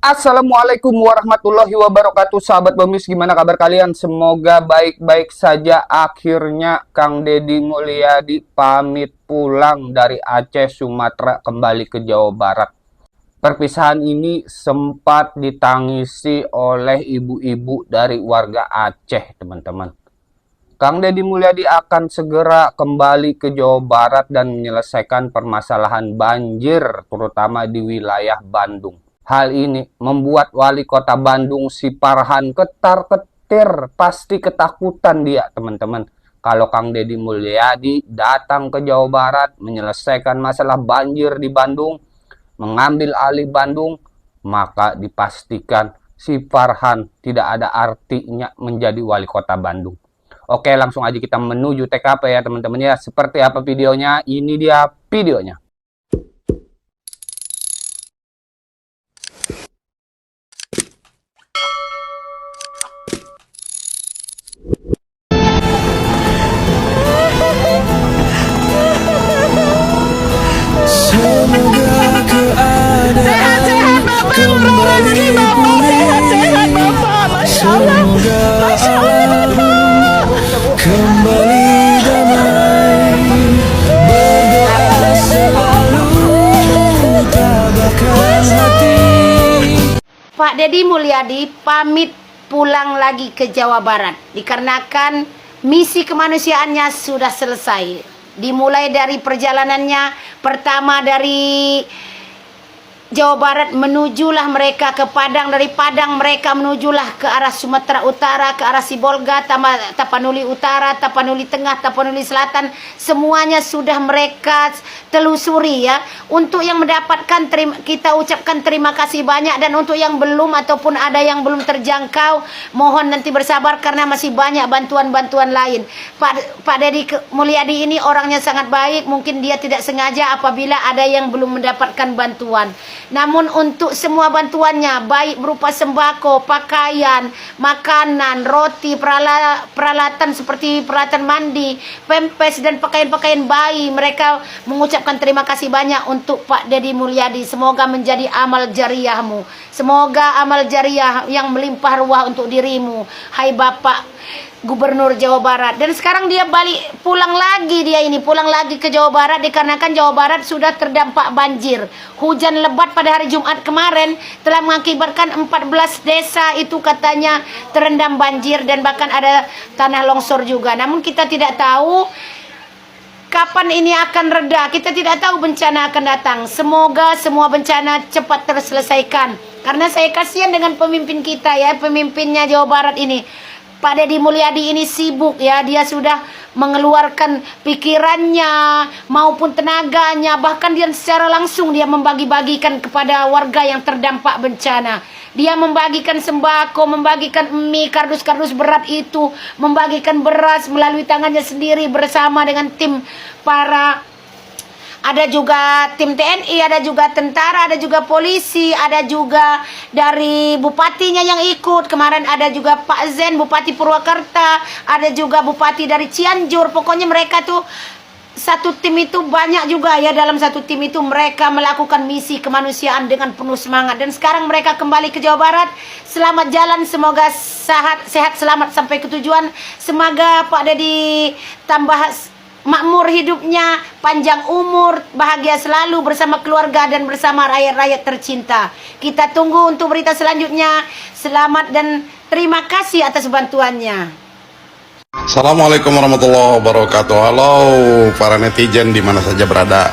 Assalamualaikum warahmatullahi wabarakatuh. Sahabat Bemis, gimana kabar kalian? Semoga baik-baik saja. Akhirnya Kang Deddy Mulyadi pamit pulang dari Aceh, Sumatera kembali ke Jawa Barat. Perpisahan ini sempat ditangisi oleh ibu-ibu dari warga Aceh, teman-teman. Kang Deddy Mulyadi akan segera kembali ke Jawa Barat dan menyelesaikan permasalahan banjir, terutama di wilayah Bandung. Hal ini membuat wali kota Bandung si Parhan ketar-ketir, pasti ketakutan dia, teman-teman. Kalau Kang Deddy Mulyadi datang ke Jawa Barat menyelesaikan masalah banjir di Bandung, mengambil alih Bandung, maka dipastikan si Parhan tidak ada artinya menjadi wali kota Bandung. Oke, langsung aja kita menuju TKP ya teman-teman ya. Seperti apa videonya? Ini dia videonya. Pak Deddy Mulyadi pamit pulang lagi ke Jawa Barat dikarenakan misi kemanusiaannya sudah selesai. Dimulai dari perjalanannya pertama dari Jawa Barat menujulah mereka ke Padang, dari Padang mereka menujulah ke arah Sumatera Utara, ke arah Sibolga, Tapanuli Utara, Tapanuli Tengah, Tapanuli Selatan, semuanya sudah mereka telusuri ya. Untuk yang mendapatkan kita ucapkan terima kasih banyak, dan untuk yang belum ataupun ada yang belum terjangkau, mohon nanti bersabar karena masih banyak bantuan-bantuan lain. Pak Deddy Mulyadi ini orangnya sangat baik, mungkin dia tidak sengaja apabila ada yang belum mendapatkan bantuan. Namun untuk semua bantuannya, baik berupa sembako, pakaian, makanan, roti, peralatan seperti peralatan mandi, pempes dan pakaian-pakaian bayi, mereka mengucapkan terima kasih banyak untuk Pak Deddy Mulyadi. Semoga menjadi amal jariahmu. Semoga amal jariah yang melimpah ruah untuk dirimu, hai Bapak Gubernur Jawa Barat. Dan sekarang dia pulang lagi ke Jawa Barat dikarenakan Jawa Barat sudah terdampak banjir. Hujan lebat pada hari Jumat kemarin telah mengakibatkan 14 desa itu katanya terendam banjir dan bahkan ada tanah longsor juga. Namun kita tidak tahu kapan ini akan reda. Kita tidak tahu bencana akan datang. Semoga semua bencana cepat terselesaikan. Karena saya kasihan dengan pemimpin kita ya, pemimpinnya Jawa Barat ini. Pak Deddy Mulyadi ini sibuk ya, dia sudah mengeluarkan pikirannya maupun tenaganya, bahkan dia secara langsung dia membagi-bagikan kepada warga yang terdampak bencana. Dia membagikan sembako, membagikan mie, kardus-kardus berat itu, membagikan beras melalui tangannya sendiri bersama dengan tim ada juga tim TNI, ada juga tentara, ada juga polisi, ada juga dari bupatinya yang ikut. Kemarin ada juga Pak Zen, Bupati Purwakarta, ada juga Bupati dari Cianjur. Pokoknya mereka tuh satu tim itu banyak juga ya. Dalam satu tim itu mereka melakukan misi kemanusiaan dengan penuh semangat. Dan sekarang mereka kembali ke Jawa Barat. Selamat jalan, semoga sehat selamat sampai ke tujuan. Semoga Pak Deddy tambah makmur hidupnya, panjang umur, bahagia selalu bersama keluarga dan bersama rakyat-rakyat tercinta. Kita tunggu untuk berita selanjutnya. Selamat dan terima kasih atas bantuannya. Assalamualaikum warahmatullahi wabarakatuh. Halo para netizen di mana saja berada,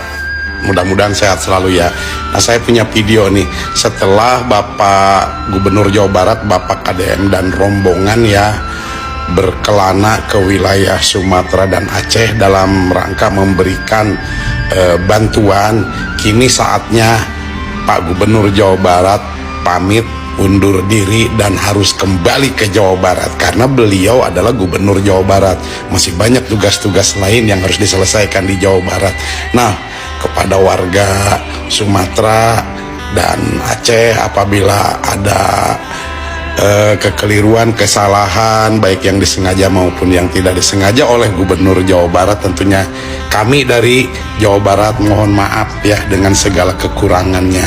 mudah-mudahan sehat selalu ya. Nah, saya punya video nih setelah Bapak Gubernur Jawa Barat, Bapak KDM dan rombongan ya berkelana ke wilayah Sumatera dan Aceh dalam rangka memberikan bantuan. Kini saatnya Pak Gubernur Jawa Barat pamit undur diri dan harus kembali ke Jawa Barat karena beliau adalah Gubernur Jawa Barat. Masih banyak tugas-tugas lain yang harus diselesaikan di Jawa Barat. Nah, kepada warga Sumatera dan Aceh, apabila ada kekeliruan, kesalahan baik yang disengaja maupun yang tidak disengaja oleh Gubernur Jawa Barat, tentunya kami dari Jawa Barat mohon maaf ya dengan segala kekurangannya.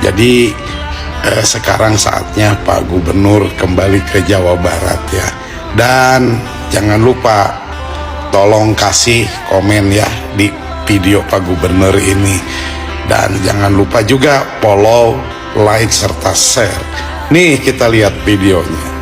Jadi sekarang saatnya Pak Gubernur kembali ke Jawa Barat ya. Dan jangan lupa tolong kasih komen ya di video Pak Gubernur ini. Dan jangan lupa juga follow, like, serta share. Nih kita lihat videonya.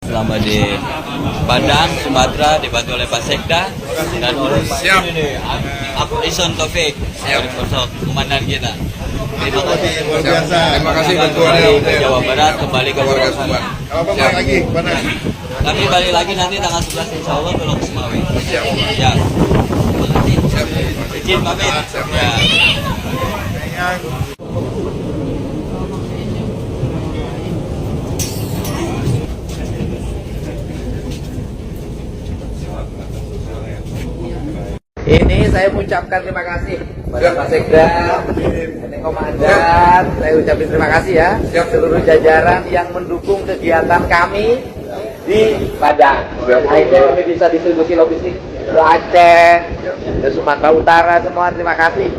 Selama di Padang, Sumatera dibantu oleh Pak Sekda dan oleh Pak Ison Taufik dari Poso, komandan kita. Terima kasih. Terima kasih Kembali ke Jawa Barat, kembali ke keluarga Pulau semua. Sumba. Kalau balik lagi, mana? Kami balik lagi nanti tanggal 11 insya Allah ke Lok Semawi. Siap. Ya. Terima kasih. Izin pamit. Ya. Ini saya mengucapkan terima kasih kepada Pak Sekda, Komandan. Saya ucapkan terima kasih ya seluruh jajaran yang mendukung kegiatan kami di Padang. Akhirnya kami bisa distribusi logistik ke Aceh, ke Sumatera Utara semua. Terima kasih.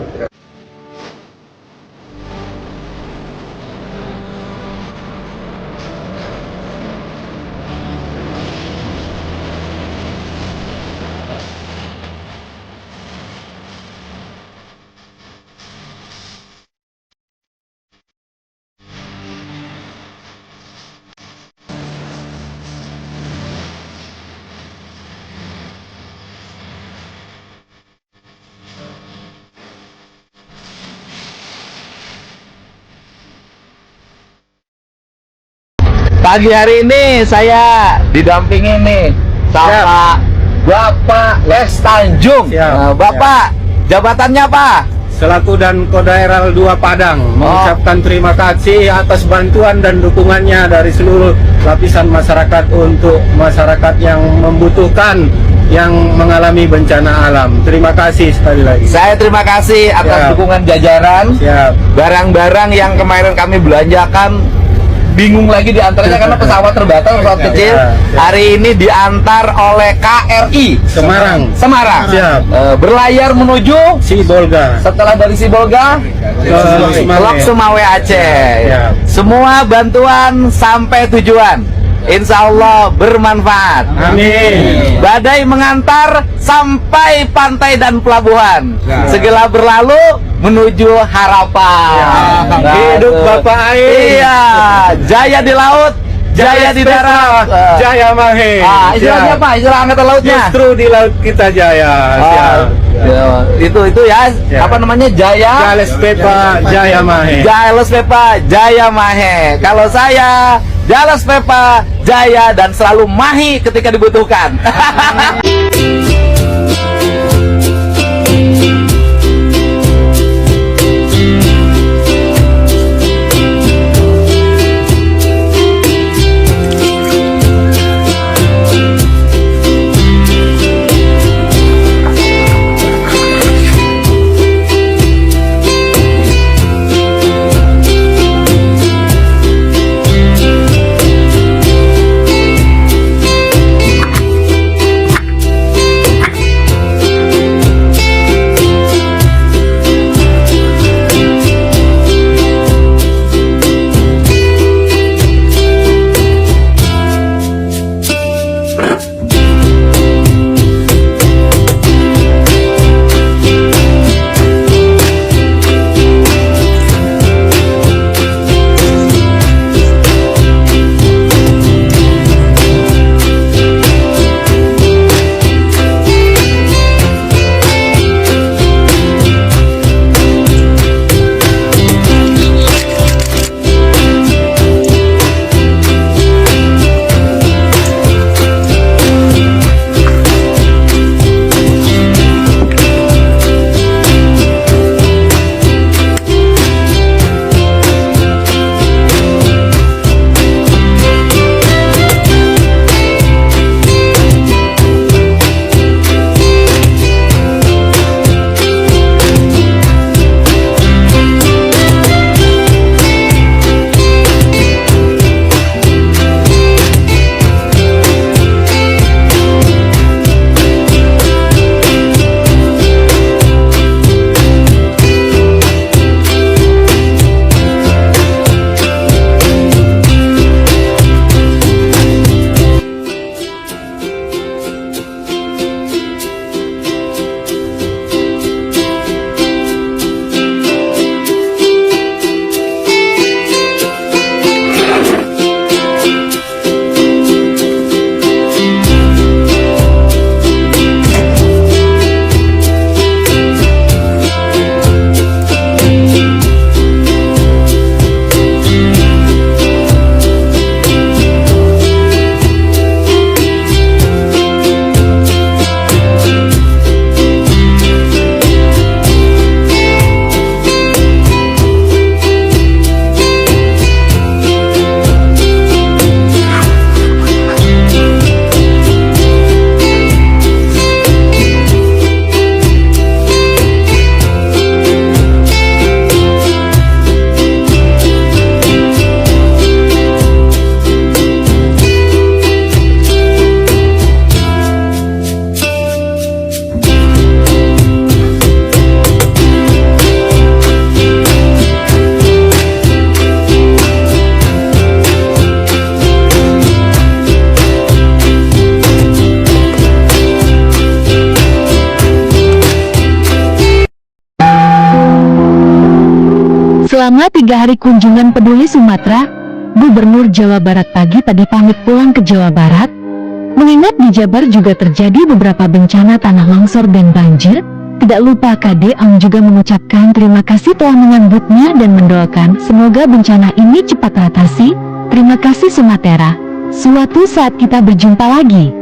Pagi hari ini saya didampingi nih sama Bapak Les Tanjung. Bapak, jabatannya apa? Selaku dan Kodaeral 2 Padang mengucapkan terima kasih atas bantuan dan dukungannya dari seluruh lapisan masyarakat untuk masyarakat yang membutuhkan, yang mengalami bencana alam. Terima kasih sekali lagi. Saya terima kasih atas dukungan jajaran. Barang-barang yang kemarin kami belanjakan bingung lagi diantaranya karena pesawat terbatas, pesawat kecil. Hari ini diantar oleh KRI Semarang. Siap. Berlayar menuju Sibolga. Setelah dari Sibolga ke Lok Sumawe Aceh. Semua bantuan sampai tujuan, insya Allah bermanfaat. Amin. Badai mengantar sampai pantai dan pelabuhan. Segera berlalu menuju harapan. Hidup Bapak Air. Iya, jaya di laut, jaya di darat, Jaya Mahe. istilahnya apa? Istilah angkatan lautnya? Justru di laut kita jaya. Itu ya, apa namanya? Jaya. Jales Pepa Jaya Mahe. Jales Pepa Jaya Mahe. Kalau saya Jales Pepa Jaya dan selalu mahi ketika dibutuhkan. Selama 3 hari kunjungan peduli Sumatera, Gubernur Jawa Barat pagi tadi pamit pulang ke Jawa Barat. Mengingat di Jabar juga terjadi beberapa bencana tanah longsor dan banjir, tidak lupa KD Ang juga mengucapkan terima kasih telah menyambutnya dan mendoakan semoga bencana ini cepat teratasi. Terima kasih Sumatera. Suatu saat kita berjumpa lagi.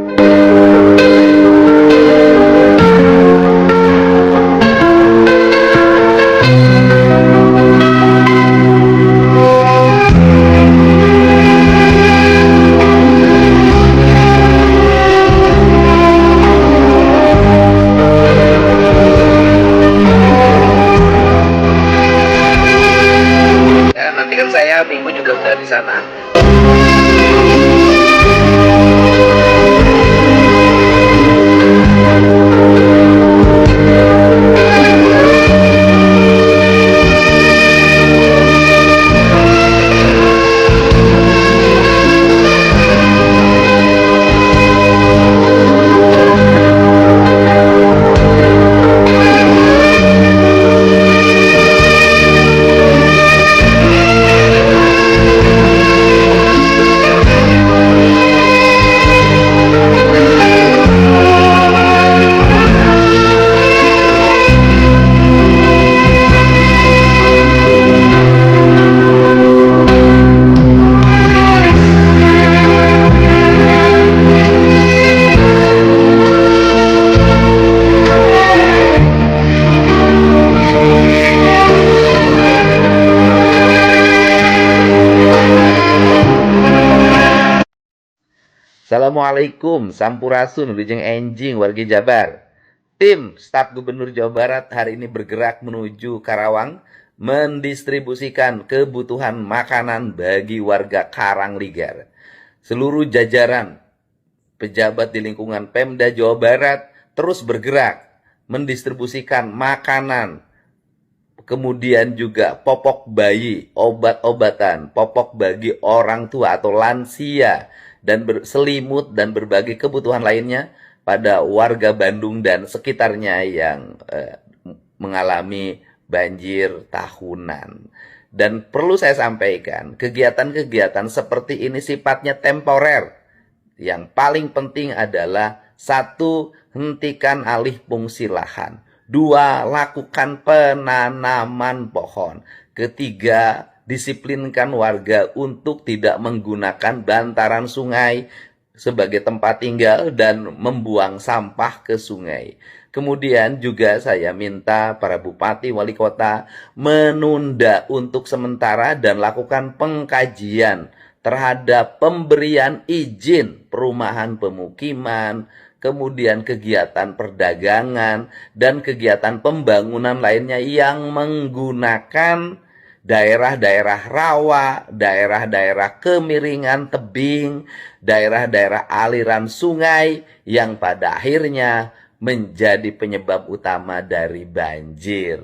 Ya, nanti kan saya minggu juga udah di sana. Assalamualaikum, Sampurasun, Wilujeng Enjing, warga Jabar. Tim staf Gubernur Jawa Barat hari ini bergerak menuju Karawang mendistribusikan kebutuhan makanan bagi warga Karangligar. Seluruh jajaran pejabat di lingkungan Pemda Jawa Barat terus bergerak mendistribusikan makanan, kemudian juga popok bayi, obat-obatan, popok bagi orang tua atau lansia, dan berselimut dan berbagai kebutuhan lainnya pada warga Bandung dan sekitarnya yang mengalami banjir tahunan. Dan perlu saya sampaikan, kegiatan-kegiatan seperti ini sifatnya temporer. Yang paling penting adalah 1. Hentikan alih fungsi lahan. 2. Lakukan penanaman pohon. 3. Disiplinkan warga untuk tidak menggunakan bantaran sungai sebagai tempat tinggal dan membuang sampah ke sungai. Kemudian juga saya minta para bupati, wali kota menunda untuk sementara dan lakukan pengkajian terhadap pemberian izin perumahan pemukiman, kemudian kegiatan perdagangan, dan kegiatan pembangunan lainnya yang menggunakan daerah-daerah rawa, daerah-daerah kemiringan tebing, daerah-daerah aliran sungai yang pada akhirnya menjadi penyebab utama dari banjir.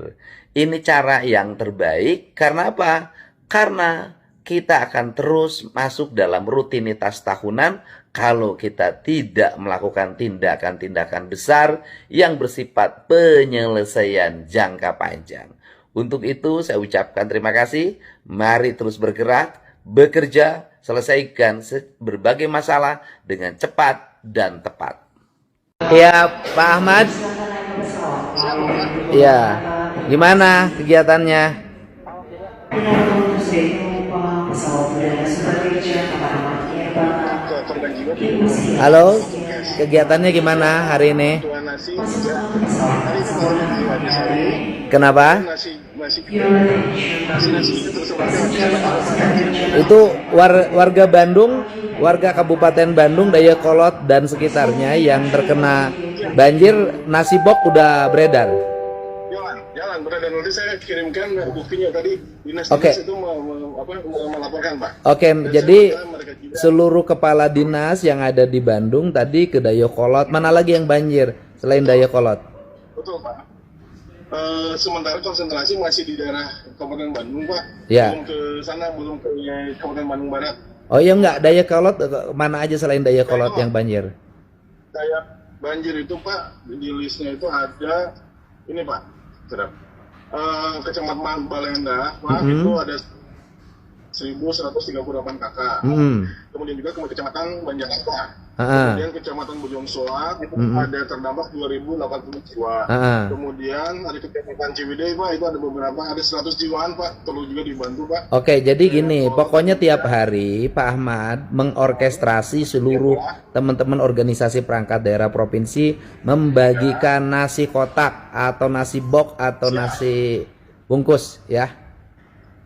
Ini cara yang terbaik karena apa? Karena kita akan terus masuk dalam rutinitas tahunan kalau kita tidak melakukan tindakan-tindakan besar yang bersifat penyelesaian jangka panjang. Untuk itu saya ucapkan terima kasih. Mari terus bergerak, bekerja, selesaikan berbagai masalah dengan cepat dan tepat. Ya, Pak Ahmad. Ya, gimana kegiatannya? Halo, kegiatannya gimana hari ini? Kenapa? Itu warga Bandung, warga Kabupaten Bandung, Dayakolot dan sekitarnya yang terkena banjir, nasi box udah beredar. Jalan beredar, nanti saya kirimkan buktinya tadi. Dinas itu melaporkan, Pak. Oke, jadi seluruh kepala dinas yang ada di Bandung tadi ke Dayakolot. Mana lagi yang banjir selain Dayakolot? Betul, Pak. Sementara konsentrasi masih di daerah Kabupaten Bandung, Pak. Ya. Belum ke sana, belum ke Kabupaten Bandung Barat. Oh iya, enggak, Dayakolot mana aja selain Dayakolot yang banjir? Banjir itu, Pak, di listnya itu ada ini, Pak. Kecamatan Balenda, Pak, itu ada 1.138 kakak. Kemudian juga ke Kecamatan Banjarnegara. Kemudian Kecamatan Bojongsoang itu ada terdampak 2.080 jiwa. Kemudian ada Kecamatan Ciwidey, Pak, itu ada beberapa, ada 100 jiwaan, Pak, perlu juga dibantu, Pak. Oke, jadi gini, pokoknya tiap hari Pak Ahmad mengorkestrasi seluruh teman-teman organisasi perangkat daerah provinsi membagikan nasi kotak atau nasi box atau nasi bungkus ya.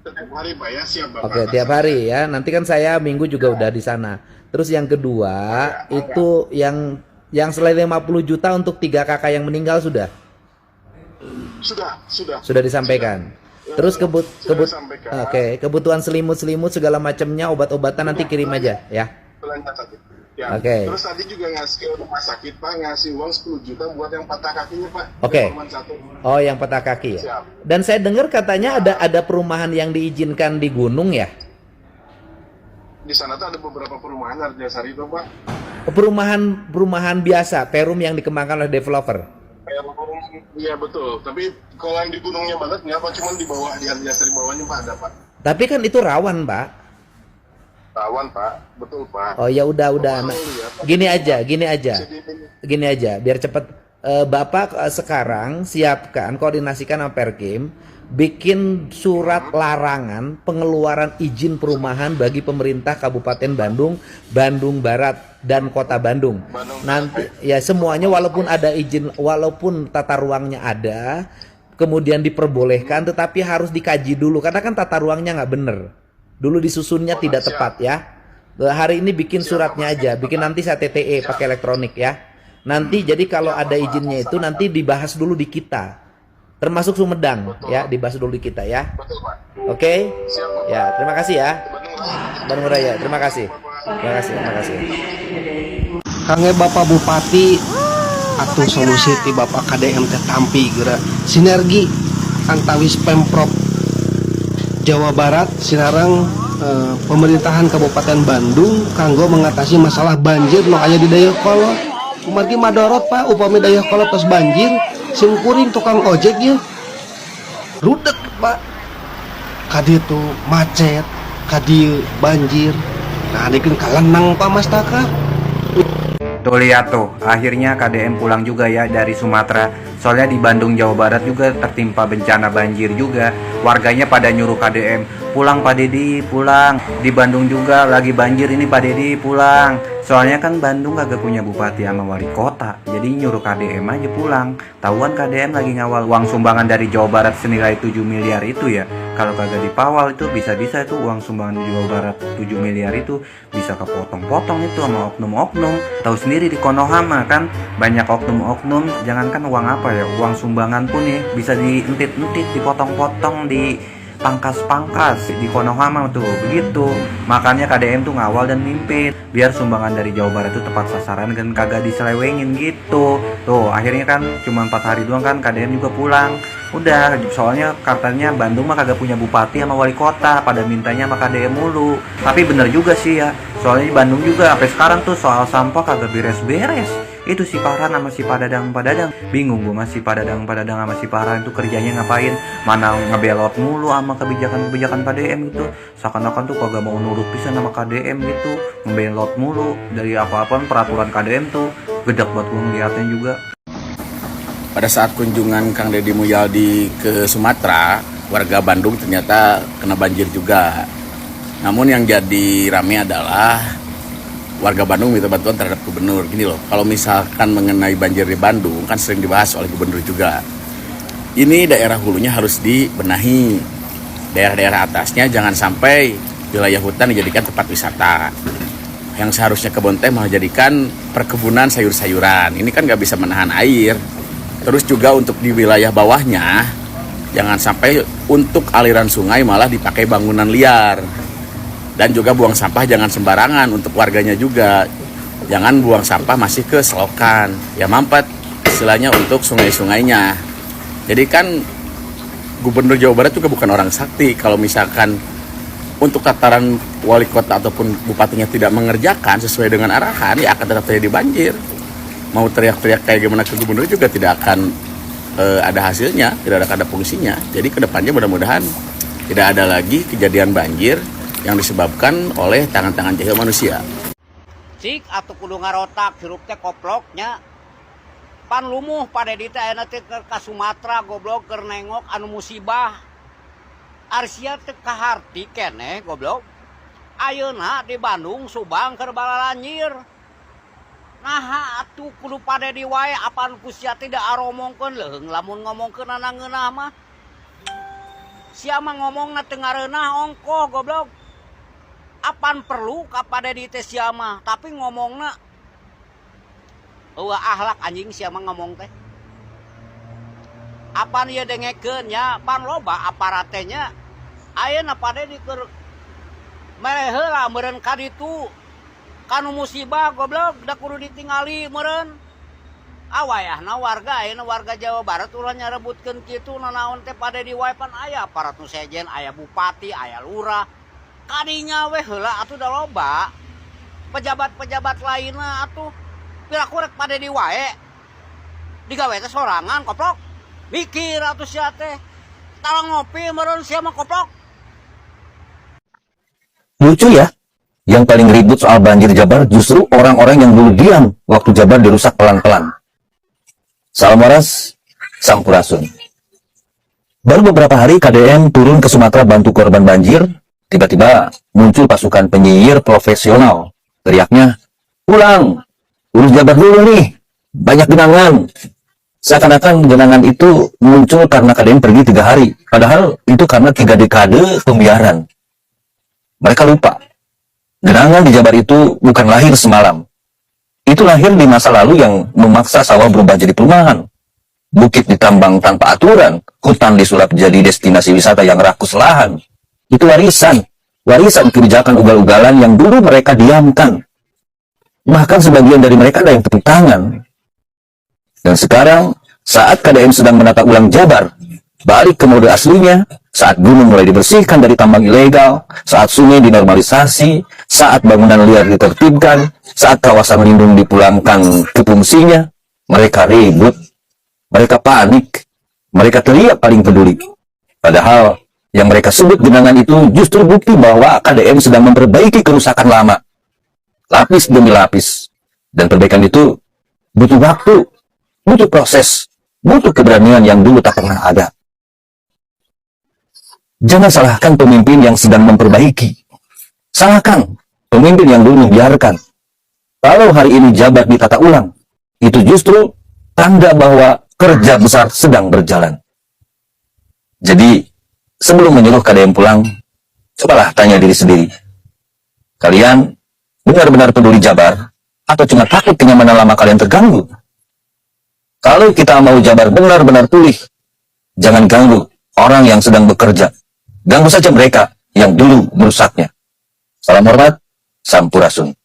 Setiap hari, Pak, ya, siap, Bapak. Oke, tiap hari ya. Nanti kan saya minggu juga udah di sana. Terus yang kedua itu yang selain 50 juta untuk 3 kakak yang meninggal sudah disampaikan. Terus kebutuhan selimut segala macamnya, obat-obatan nanti kirim aja ya. Ya. Oke. Terus tadi juga ngasih rumah sakit, Pak, ngasih uang 10 juta buat yang patah kakinya, Pak. Oke. Oh, yang patah kaki ya. Siap. Dan saya dengar katanya ada perumahan yang diizinkan di gunung ya. Di sana tuh ada beberapa perumahan Arjasari itu, Pak. Perumahan biasa, perum yang dikembangkan oleh developer. Iya betul. Tapi kalau yang di gunungnya banget nggak, Pak, cuma di bawah, di Arjasari bawahnya, Pak, ada, Pak. Tapi kan itu rawan, Pak. Rawan, Pak, betul, Pak. Oh ya udah. Nah, gini aja, biar cepet. Bapak sekarang siapkan, koordinasikan sama Perkim, bikin surat larangan pengeluaran izin perumahan bagi pemerintah Kabupaten Bandung, Bandung Barat dan Kota Bandung. Nanti ya semuanya walaupun ada izin, walaupun tata ruangnya ada, kemudian diperbolehkan, tetapi harus dikaji dulu karena kan tata ruangnya nggak bener. Dulu disusunnya tidak tepat ya. Hari ini bikin suratnya aja, bikin nanti saya TTE pakai elektronik ya. Nanti jadi kalau ada izinnya itu nanti dibahas dulu di kita. Termasuk Sumedang ya, dibahas dulu di kita ya. Oke? Ya, terima kasih ya. Bandung Raya, terima kasih. Terima kasih. Kange Bapak Bupati atau solusi ti Bapak KDM teh tampi geura sinergi antawis Pemprov Jawa Barat sinareng pemerintahan Kabupaten Bandung kanggo mengatasi masalah banjir nu aya di Dayakolot. Kumargi madorot, Pak, upami Dayakolot tos banjir, singkuring tukang ojek ya rudek, Pak. Kadieu tuh macet, kadieu banjir. Nah, dikeun kalenang Pak Mastaka. Tuh lihat tuh, akhirnya KDM pulang juga ya dari Sumatera. Soalnya di Bandung, Jawa Barat juga tertimpa bencana banjir juga. Warganya pada nyuruh KDM, pulang Pak Dedi, pulang. Di Bandung juga lagi banjir ini Pak Dedi, pulang. Soalnya kan Bandung kagak punya bupati sama wali kota. Jadi nyuruh KDM aja pulang. Tahuan KDM lagi ngawal uang sumbangan dari Jawa Barat senilai 7 miliar itu ya. Kalau kagak dipawal itu bisa-bisa itu uang sumbangan di Jawa Barat 7 miliar itu bisa kepotong-potong itu sama oknum-oknum. Tahu sendiri di Konohama kan banyak oknum-oknum, jangankan uang apa ya, uang sumbangan pun ya bisa dientit-entit, dipotong-potong, dipangkas-pangkas di Konohama tuh begitu. Makanya KDM tuh ngawal dan mimpin biar sumbangan dari Jawa Barat itu tepat sasaran dan kagak diselewengin gitu. Tuh akhirnya kan cuma 4 hari doang kan KDM juga pulang. Udah, soalnya katanya Bandung mah kagak punya bupati sama wali kota, pada mintanya sama KDM mulu. Tapi bener juga sih ya, soalnya di Bandung juga sampai sekarang tuh soal sampah kagak beres-beres. Itu si Parhan sama si Padadang. Bingung gue masih Padadang sama si Parhan itu kerjanya ngapain? Mana ngebelot mulu sama kebijakan KDM gitu. Seakan-akan tuh kagak mau nurut pisan sama KDM gitu. Ngebelot mulu dari apa-apa peraturan KDM tuh. Gedek buat gue ngeliatnya juga. Pada saat kunjungan Kang Deddy Mulyadi ke Sumatera, warga Bandung ternyata kena banjir juga. Namun yang jadi rame adalah warga Bandung minta bantuan terhadap gubernur. Gini loh, kalau misalkan mengenai banjir di Bandung kan sering dibahas oleh gubernur juga. Ini daerah hulunya harus dibenahi. Daerah-daerah atasnya jangan sampai wilayah hutan dijadikan tempat wisata. Yang seharusnya kebun teh malah jadikan perkebunan sayur-sayuran. Ini kan nggak bisa menahan air. Terus juga untuk di wilayah bawahnya, jangan sampai untuk aliran sungai malah dipakai bangunan liar. Dan juga buang sampah jangan sembarangan untuk warganya juga. Jangan buang sampah masih ke selokan. Ya mampet istilahnya untuk sungai-sungainya. Jadi kan Gubernur Jawa Barat juga bukan orang sakti. Kalau misalkan untuk tataran wali kota ataupun bupatinya tidak mengerjakan sesuai dengan arahan, ya akan tetap terjadi banjir. Mau teriak-teriak kayak gimana ke gubernur juga tidak akan ada hasilnya, tidak ada fungsinya. Jadi kedepannya mudah-mudahan tidak ada lagi kejadian banjir yang disebabkan oleh tangan-tangan jahil manusia. Cik atau kudu ngarotak hirup teh koploknya. Pan lumuh pada di teh ayeuna teh ke Sumatera goblok keur nengok anu musibah. Arsia teh kaharti keneh goblok. Ayeuna di Bandung Subang keur balalanjir. Nah atuh kudu pada di wae apaan ku sia tidak aromongkeun leuheung lamun ngomongkeun ana ngeunah mah. Sia mah ngomongna teu ngareunah ongkoh goblok. Apaan perlu kapada di teh sia mah, tapi ngomongna eueuh akhlak anjing sia mah ngomong teh. Apaan ieu dengekeun nya, pan loba aparatenya. Ayeuna pada di keur mere heula meureun ka ditu. Kanu musibah goblok da kudu ditingali meureun. Awayahna warga ayeuna warga Jawa Barat ulah nyarebutkeun kitu nanaon teh pada di wae pan aya aparat nu sejen, aya bupati, aya lurah. Kadinya we heula atuh da loba. Pejabat-pejabat lainna atuh piraku rek pada di wae. Digawe teh sorangan koplok. Mikir atuh sia teh. Tara ngopi meureun sia mah koplok. Lucu ya, yang paling ribut soal banjir Jabar justru orang-orang yang dulu diam waktu Jabar dirusak pelan-pelan. Salam waras, sampurasun. Baru beberapa hari KDM turun ke Sumatera bantu korban banjir, tiba-tiba muncul pasukan penyihir profesional. Teriaknya, pulang, urus Jabar dulu nih, banyak genangan. Seakan-akan genangan itu muncul karena KDM pergi 3 hari, padahal itu karena 3 dekade pembiaran. Mereka lupa, genangan di Jabar itu bukan lahir semalam. Itu lahir di masa lalu yang memaksa sawah berubah jadi perumahan. Bukit ditambang tanpa aturan, hutan disulap jadi destinasi wisata yang rakus lahan. Itu warisan kebijakan ugal-ugalan yang dulu mereka diamkan. Bahkan sebagian dari mereka ada yang tepuk tangan. Dan sekarang, saat KDM sedang menata ulang Jabar, balik ke mode aslinya, saat gunung mulai dibersihkan dari tambang ilegal, saat sungai dinormalisasi, saat bangunan liar ditertibkan, saat kawasan lindung dipulangkan ke fungsinya, mereka ribut, mereka panik, mereka teriak paling peduli. Padahal, yang mereka sebut genangan itu justru bukti bahwa KDM sedang memperbaiki kerusakan lama. Lapis demi lapis. Dan perbaikan itu butuh waktu, butuh proses, butuh keberanian yang dulu tak pernah ada. Jangan salahkan pemimpin yang sedang memperbaiki. Salahkan pemimpin yang dulu membiarkan. Kalau hari ini Jabar ditata ulang, itu justru tanda bahwa kerja besar sedang berjalan. Jadi, sebelum menyuruh KDM pulang, cobalah tanya diri sendiri. Kalian benar-benar peduli Jabar, atau cuma takut kenyamanan lama kalian terganggu? Kalau kita mau Jabar benar-benar pulih, jangan ganggu orang yang sedang bekerja. Ganggu saja mereka yang dulu merusaknya. Salam hormat, sampurasun.